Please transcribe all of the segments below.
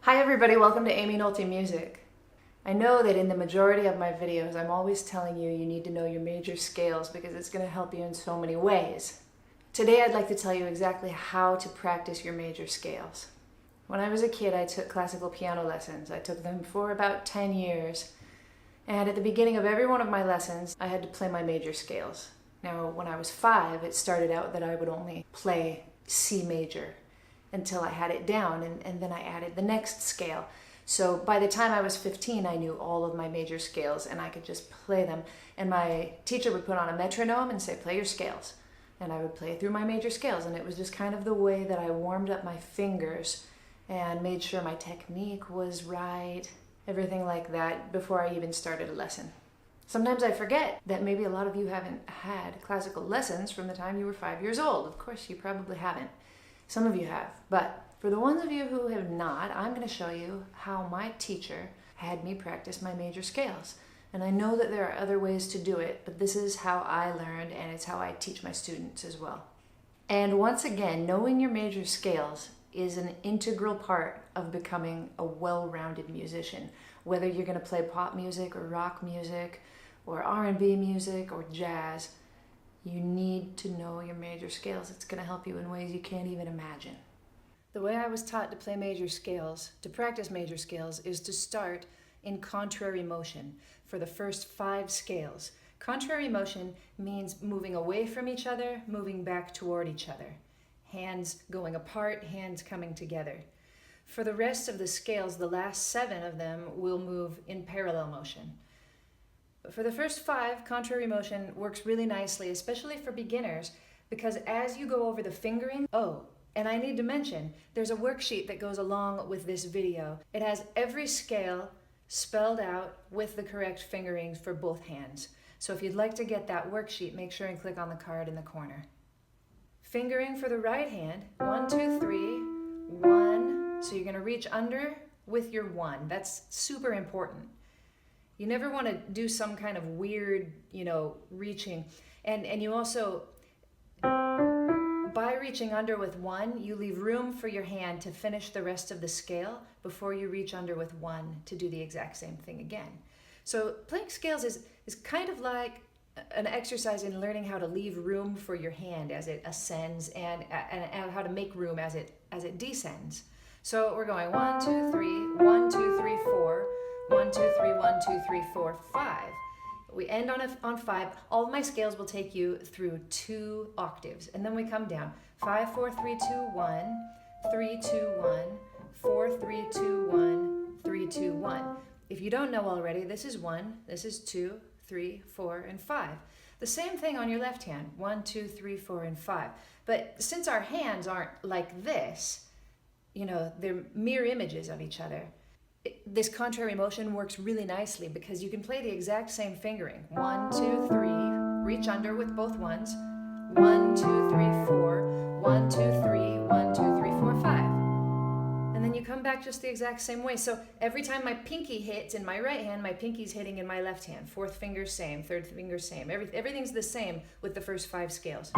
Hi everybody, welcome to Aimee Nolte Music. I know that in the majority of my videos I'm always telling you need to know your major scales because it's going to help you in so many ways. Today I'd like to tell you exactly how to practice your major scales. When I was a kid I took classical piano lessons. I took them for about 10 years, and at the beginning of every one of my lessons I had to play my major scales. Now when I was 5 it started out that I would only play C major until I had it down, and then I added the next scale. So by the time I was 15, I knew all of my major scales and I could just play them. And my teacher would put on a metronome and say, play your scales. And I would play through my major scales, and it was just kind of the way that I warmed up my fingers and made sure my technique was right, everything like that, before I even started a lesson. Sometimes I forget that maybe a lot of you haven't had classical lessons from the time you were 5 years old. Of course, you probably haven't. Some of you have, but for the ones of you who have not, I'm going to show you how my teacher had me practice my major scales. And I know that there are other ways to do it, but this is how I learned, and it's how I teach my students as well. And once again, knowing your major scales is an integral part of becoming a well-rounded musician. Whether you're going to play pop music or rock music or R&B music or jazz, you need to know your major scales. It's going to help you in ways you can't even imagine. The way I was taught to play major scales, to practice major scales, is to start in contrary motion for the first 5 scales. Contrary motion means moving away from each other, moving back toward each other. Hands going apart, hands coming together. For the rest of the scales, the last 7 of them will move in parallel motion. But for the first 5, contrary motion works really nicely, especially for beginners, because as you go over the fingering, and I need to mention, there's a worksheet that goes along with this video. It has every scale spelled out with the correct fingerings for both hands. So if you'd like to get that worksheet, make sure and click on the card in the corner. Fingering for the right hand, 1, 2, 3, 1. So you're going to reach under with your 1. That's super important. You never want to do some kind of weird, reaching. And you also, by reaching under with 1, you leave room for your hand to finish the rest of the scale before you reach under with 1 to do the exact same thing again. So playing scales is kind of like an exercise in learning how to leave room for your hand as it ascends and how to make room as it descends. So we're going 1, 2, 3, 1, 2, 3, 4, 1, 2, 3, 1, 2, 3, 4, 5. We end on 5. All of my scales will take you through 2 octaves, and then we come down. 5, 4, 3, 2, 1, 3, 2, 1, 4, 3, 2, 1, 3, 2, 1. If you don't know already, this is 1, this is 2, 3, 4, and 5. The same thing on your left hand, 1, 2, 3, 4, and 5. But since our hands aren't like this, they're mirror images of each other. This contrary motion works really nicely because you can play the exact same fingering. 1, 2, 3, reach under with both ones. 1, 2, 3, 4, 1, 2, 3, 1, 2, 3, 4, 5. And then you come back just the exact same way. So every time my pinky hits in my right hand, my pinky's hitting in my left hand. 4th finger same, 3rd finger same. Everything's the same with the first 5 scales.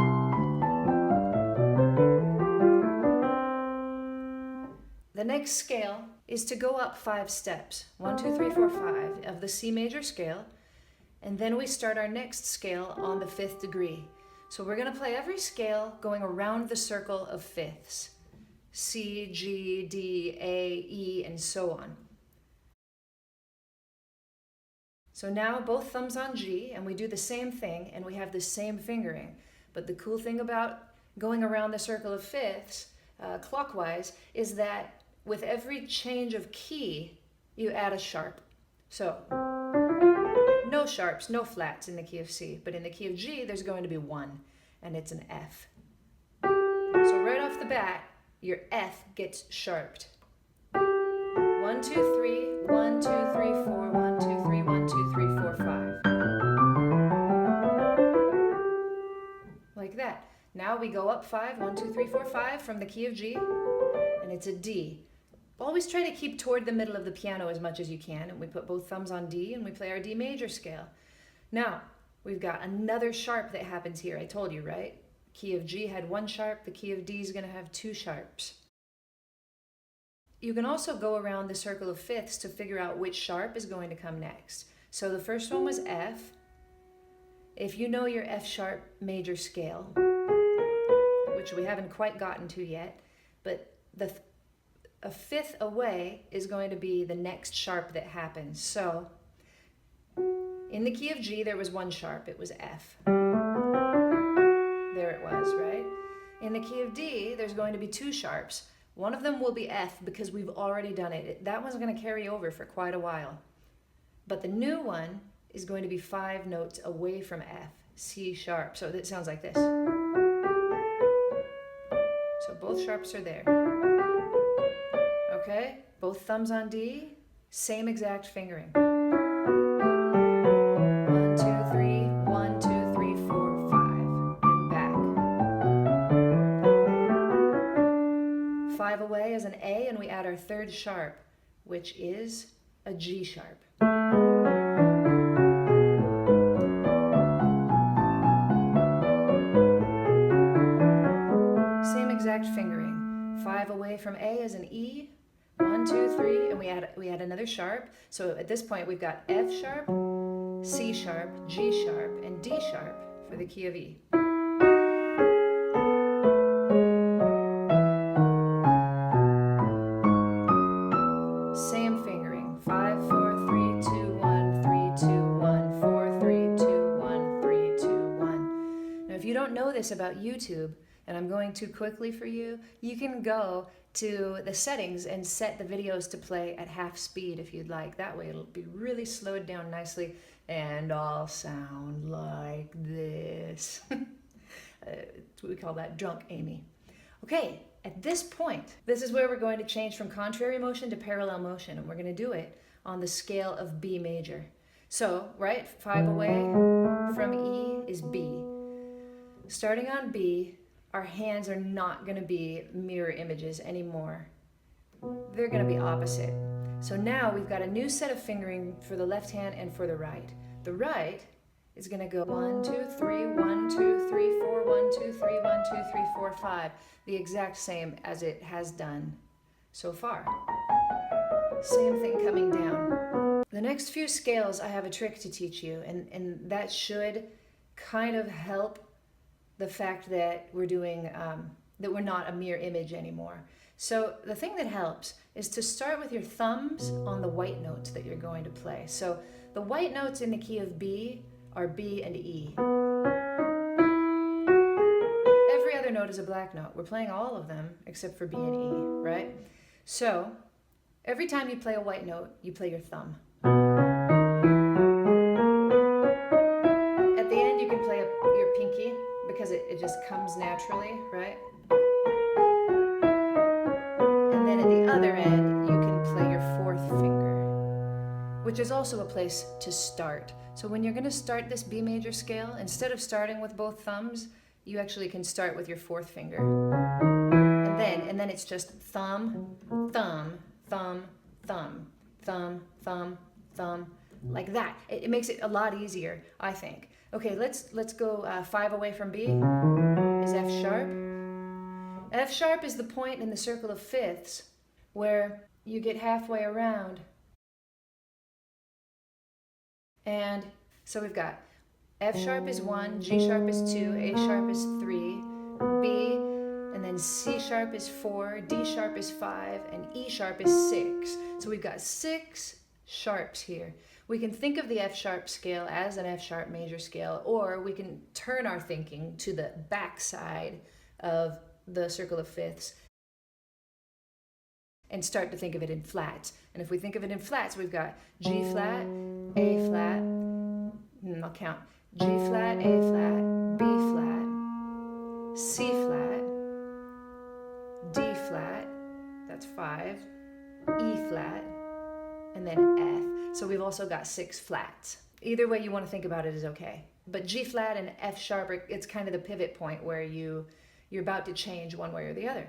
The next scale is to go up 5 steps, 1, 2, 3, 4, 5 of the C major scale, and then we start our next scale on the 5th degree. So we're going to play every scale going around the circle of fifths, C, G, D, A, E, and so on. So now both thumbs on G, and we do the same thing, and we have the same fingering. But the cool thing about going around the circle of fifths clockwise is that with every change of key, you add a sharp. So, no sharps, no flats in the key of C, but in the key of G, there's going to be 1, and it's an F. So right off the bat, your F gets sharped. 1, 2, 3, 1, 2, 3, 4, 1, 2, 3, 1, 2, 3, 4, 5. Like that. Now we go up 5, 1, 2, 3, 4, 5 from the key of G, and it's a D. Always try to keep toward the middle of the piano as much as you can, and we put both thumbs on D and we play our D major scale. Now, we've got another sharp that happens here. I told you, right? Key of G had 1 sharp, the key of D is going to have 2 sharps. You can also go around the circle of fifths to figure out which sharp is going to come next. So the first one was F. If you know your F sharp major scale, which we haven't quite gotten to yet, but a fifth away is going to be the next sharp that happens. So in the key of G, there was one sharp, it was F. There it was, right? In the key of D, there's going to be two sharps. One of them will be F because we've already done it. That one's going to carry over for quite a while. But the new one is going to be 5 notes away from F, C sharp. So it sounds like this. So both sharps are there. Okay? Both thumbs on D, same exact fingering. 1, 2, 3, 1, 2, 3, 4, 5, and back. 5 away is an A, and we add our third sharp, which is a G sharp. Same exact fingering. 5 away from A is an E. 1, 2, 3, and we add another sharp. So at this point we've got F sharp, C sharp, G sharp, and D sharp for the key of E. Same fingering. 5, 4, 3, 2, 1, 3, 2, 1, 4, 3, 2, 1, 3, 2, 1. Now if you don't know this about YouTube, and I'm going too quickly for you, you can go to the settings and set the videos to play at half speed if you'd like. That way it'll be really slowed down nicely and I'll sound like this. We call that drunk Aimee. Okay, at this point, this is where we're going to change from contrary motion to parallel motion, and we're going to do it on the scale of B major. So, right, 5 away from E is B. Starting on B, our hands are not going to be mirror images anymore. They're going to be opposite. So now we've got a new set of fingering for the left hand and for the right. The right is going to go 1, 2, 3, 1, 2, 3, 4, 1, 2, 3, 1, 2, 3, 4, 5. The exact same as it has done so far. Same thing coming down. The next few scales I have a trick to teach you, and that should kind of help the fact that we're doing, that we're not a mirror image anymore. So the thing that helps is to start with your thumbs on the white notes that you're going to play. So the white notes in the key of B are B and E. Every other note is a black note. We're playing all of them except for B and E, right? So every time you play a white note, you play your thumb. At the end, you can play your pinky because it just comes naturally, right? And then at the other end, you can play your fourth finger, which is also a place to start. So when you're going to start this B major scale, instead of starting with both thumbs, you actually can start with your fourth finger. And then it's just thumb, thumb, thumb, thumb, thumb, thumb, thumb, like that. It makes it a lot easier, I think. Okay, let's go 5 away from B is F sharp. F sharp is the point in the circle of fifths where you get halfway around. And so we've got F sharp is 1, G sharp is 2, A sharp is 3, B, and then C sharp is 4, D sharp is 5, and E sharp is 6. So we've got 6 sharps here. We can think of the F sharp scale as an F sharp major scale, or we can turn our thinking to the back side of the circle of fifths and start to think of it in flats. And if we think of it in flats, we've got G flat, A flat, I'll count, G flat, A flat, B flat, C flat, D flat, that's 5, E flat, and then F. So we've also got 6 flats. Either way you want to think about it is okay. But G flat and F sharp, it's kind of the pivot point where you're about to change one way or the other.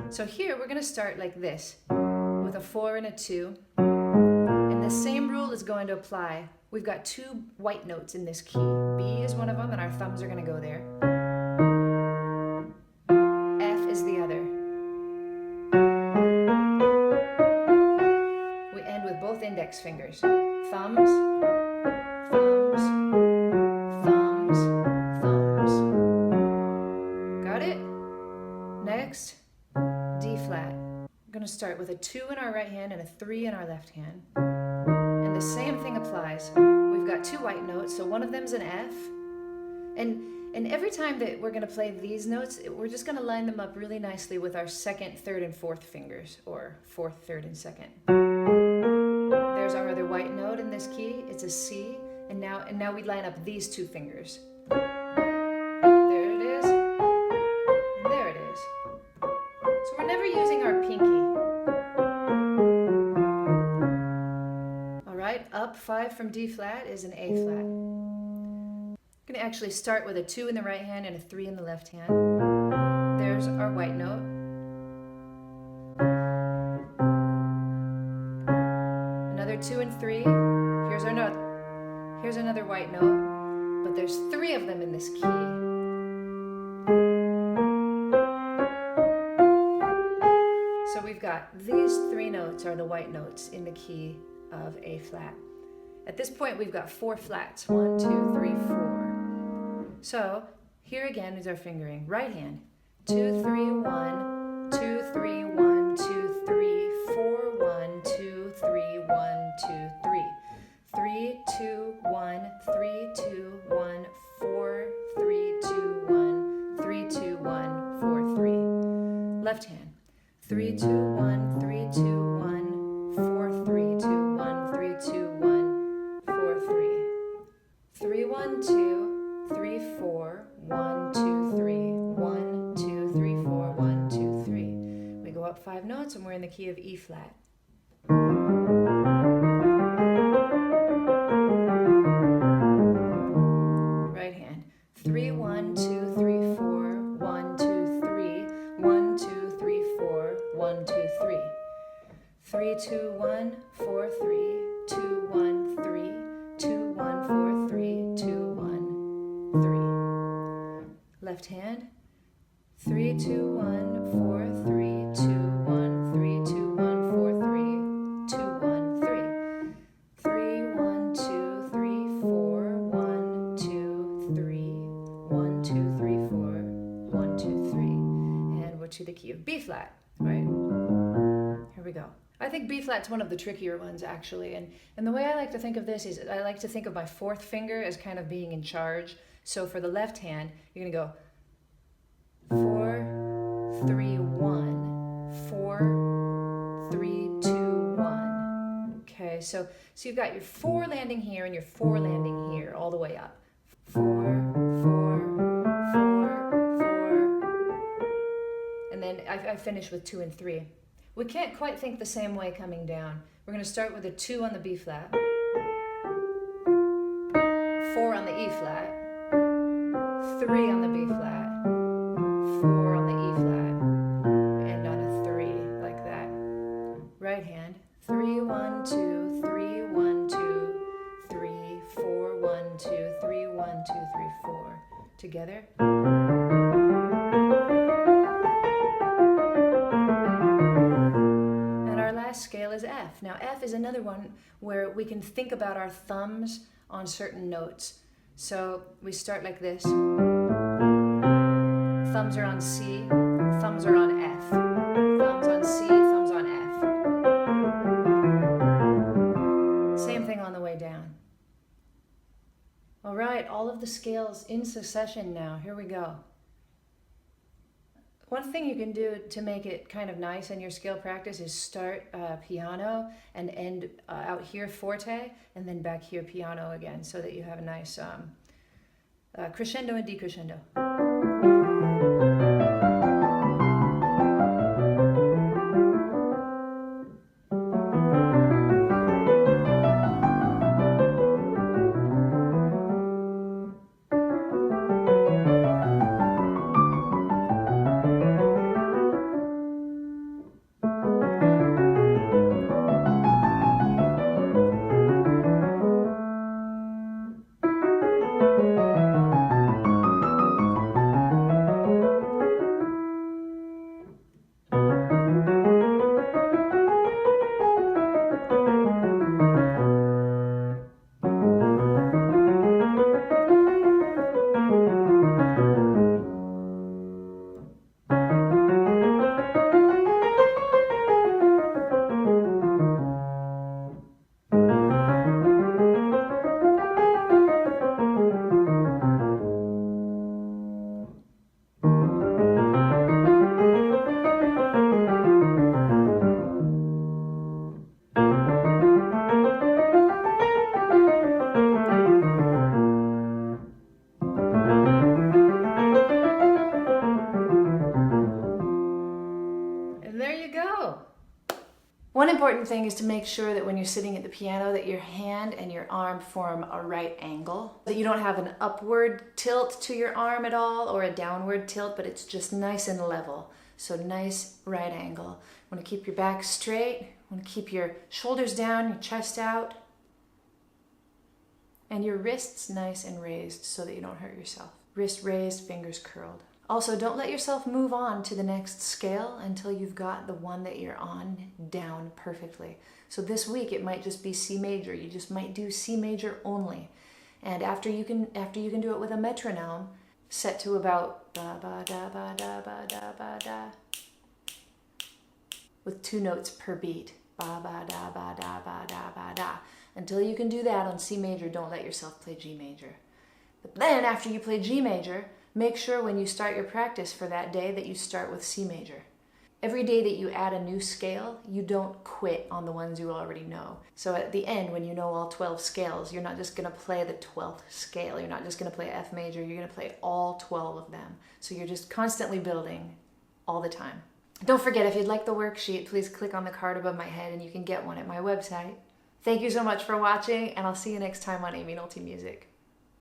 So here we're going to start like this, with a 4 and a 2. And the same rule is going to apply. We've got 2 white notes in this key. B is one of them, and our thumbs are going to go there. F is the other. index fingers. Thumbs, thumbs, thumbs, thumbs. Got it? Next, D flat. We're going to start with a 2 in our right hand and a 3 in our left hand. And the same thing applies. We've got 2 white notes, so one of them's an F. And every time that we're going to play these notes, we're just going to line them up really nicely with our 2nd, 3rd, and 4th fingers, or 4th, 3rd, and 2nd. There's our other white note in this key. It's a C, and now we line up these 2 fingers. There it is, and there it is. So we're never using our pinky. All right, up 5 from D flat is an A flat. I'm going to actually start with a 2 in the right hand and a 3 in the left hand. There's our white note. Another 2 and 3. Here's our note. Here's another white note, but there's 3 of them in this key. So we've got these 3 notes are the white notes in the key of A flat. At this point, we've got 4 flats. 1, 2, 3, 4. So here again is our fingering. Right hand. 2, 3, 1, 2, 3, 1, 2, 3, 4, 1, 2, 3, 1, 2, 3. 3, 2, 1, 3, 2, 1, 4, 3, 2, 1, 3, 2, 1, 4, 3. Left hand. 3, 2, 1, 3, 2, 1, 4, 3, 2, 1, 3, 2, 1, 4, 3. 3, 1, 2. 3, 4, 1, 2, 3, 1, 2, 3, 4, 1, 2, 3. We go up 5 notes and we're in the key of E flat. Right hand. 3, 1, 2, 3, 4, 1, 2, 3, 1, 2, 3, 4, 1, 2, 3. 3, 2, 1, 4, 3, 2, 1, 3, 2, 1, 4, 3, 2, 1. 3. Left hand. 3, 2, 1, 4, 3, 2, 1, 3, 2, 1, 4, 3, 2, 1, 3. 3, 1, 2, 3, 4, 1, 2, 3, 1, 2, 3, 4, 1, 2, 3. And we're to the key of B flat, right? Here we go. I think B flat's one of the trickier ones, actually. And the way I like to think of this is I like to think of my 4th finger as kind of being in charge. So for the left hand, you're going to go 4, 3, 1, 4, 3, 2, 1. Okay, so you've got your 4 landing here and your 4 landing here all the way up. 4, 4, 4, 4. And then I finish with 2 and 3. We can't quite think the same way coming down. We're going to start with a 2 on the B flat, 4 on the E flat, 3 on the B flat, 4 on the E flat, and on a 3, like that. Right hand. 3, 1, 2, 3, 1, 2, 3, 4, 1, 2, 3, 1, 2, 3, 4. Together. Scale is F. Now F is another one where we can think about our thumbs on certain notes. So we start like this. Thumbs are on C, thumbs are on F. Thumbs on C, thumbs on F. Same thing on the way down. All right, all of the scales in succession now. Here we go. One thing you can do to make it kind of nice in your scale practice is start piano and end out here forte, and then back here piano again, so that you have a nice crescendo and decrescendo. One important thing is to make sure that when you're sitting at the piano that your hand and your arm form a right angle. That you don't have an upward tilt to your arm at all or a downward tilt, but it's just nice and level. So nice right angle. Want to keep your back straight. Want to keep your shoulders down, your chest out. And your wrists nice and raised so that you don't hurt yourself. Wrist raised, fingers curled. Also, don't let yourself move on to the next scale until you've got the one that you're on down perfectly. So this week it might just be C major. You just might do C major only. And after you can do it with a metronome, set to about ba ba da ba da ba da ba da, with 2 notes per beat. Ba ba da ba da ba da ba da. Until you can do that on C major, don't let yourself play G major. But then after you play G major, make sure when you start your practice for that day that you start with C major. Every day that you add a new scale, you don't quit on the ones you already know. So at the end, when you know all 12 scales, you're not just going to play the 12th scale. You're not just going to play F major. You're going to play all 12 of them. So you're just constantly building all the time. Don't forget, if you'd like the worksheet, please click on the card above my head and you can get one at my website. Thank you so much for watching, and I'll see you next time on Aimee Nolte Music.